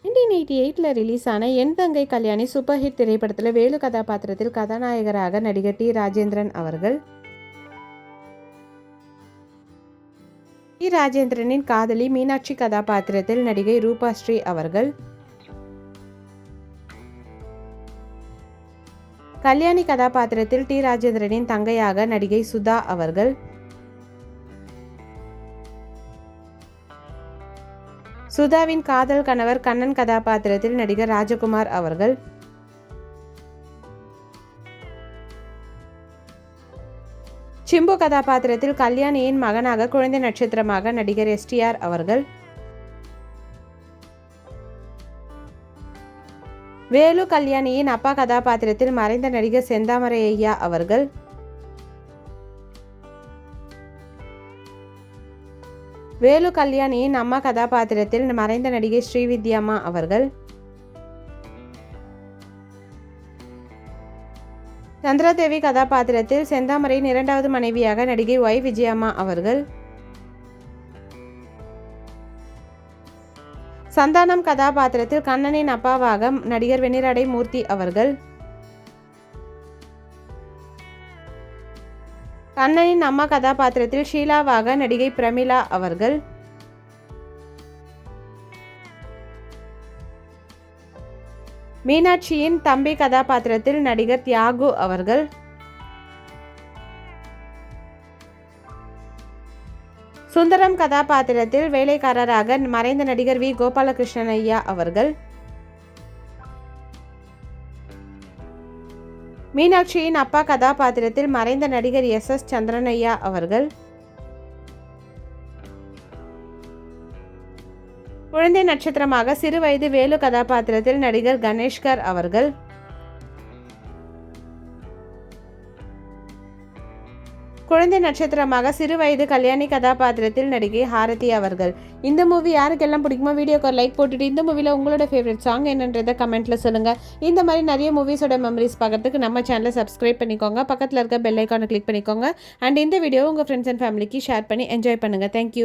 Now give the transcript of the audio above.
1988 release ஆன என் தங்கை Kalyani super hit திரைப்படத்தில் வேலு கதாபாத்திரத்தில் கதாநாயகராக நடிகர் டி. ராஜேந்திரன் அவர்கள். டி. ராஜேந்திரனின் காதலி மீனாட்சி கதாபாத்திரத்தில் நடிகை ரூபா ஸ்ரீ அவர்கள். கல்யாணி கதாபாத்திரத்தில் டி. ராஜேந்திரனின் தங்கையாக நடிகை சுதா அவர்கள். சுதாவின் காதல் கணவர் கண்ணன் கதாபாத்திரத்தில் நடிகர் ராஜகுமார் அவர்கள். சிம்பு கதாபாத்திரத்தில் கல்யாணியின் மகனாக குழந்தை நட்சத்திரமாக நடிகர் STR அவர்கள். வேலு கல்யாணியின் அப்பா கதாபாத்திரத்தில் மறைந்த நடிகர் செந்தாமரை ஐயா அவர்கள். வேலு கல்யாணியின் அம்மா கதாபாத்திரத்தில் மறைந்த நடிகை ஸ்ரீவித்யாமா அவர்கள். சந்திராதேவி கதாபாத்திரத்தில் செந்தாமரையின் இரண்டாவது மனைவியாக நடிகை Y. விஜயம்மா அவர்கள். சந்தானம் கதாபாத்திரத்தில் கண்ணனின் அப்பாவாக நடிகர் வெண்ணிராடை மூர்த்தி அவர்கள். கண்ணனின் அம்மா கதாபாத்திரத்தில் ஷீலாவாக நடிகை பிரமிளா அவர்கள். மீனாட்சியின் தம்பி கதாபாத்திரத்தில் நடிகர் தியாகு அவர்கள். சுந்தரம் கதாபாத்திரத்தில் வேலைக்காரராக மறைந்த நடிகர் V. கோபாலகிருஷ்ணன் ஐயா அவர்கள். மீனாட்சியின் அப்பா கதாபாத்திரத்தில் மறைந்த நடிகர் SS. சந்திரன் ஐயா அவர்கள். குழந்தை நட்சத்திரமாக சிறுவயது வேலு கதாபாத்திரத்தில் நடிகர் கணேஷ்கர் அவர்கள். குழந்தை நட்சத்திரமாக சிறுவயது கல்யாணி கதாபாத்திரத்தில் நடிகை ஹாரதி அவர்கள். இந்த மூவி யாருக்கெல்லாம் பிடிக்குமோ வீடியோக்கு ஒரு லைக் போட்டுட்டு இந்த மூவியில் உங்களோட ஃபேவரட் சாங் என்னன்றதை கமெண்ட்டில் சொல்லுங்கள். இந்த மாதிரி நிறைய மூவிஸோட மெமரிஸ் பார்க்கறதுக்கு நம்ம சேனலை சப்ஸ்கிரைப் பண்ணிக்கோங்க. பக்கத்தில் இருக்க பெல் ஐக்கானை கிளிக் பண்ணிக்கோங்க. அண்ட் இந்த வீடியோ உங்கள் ஃப்ரெண்ட்ஸ் அண்ட் ஃபேமிலிக்கு ஷேர் பண்ணி என்ஜாய் பண்ணுங்கள். தேங்க்யூ.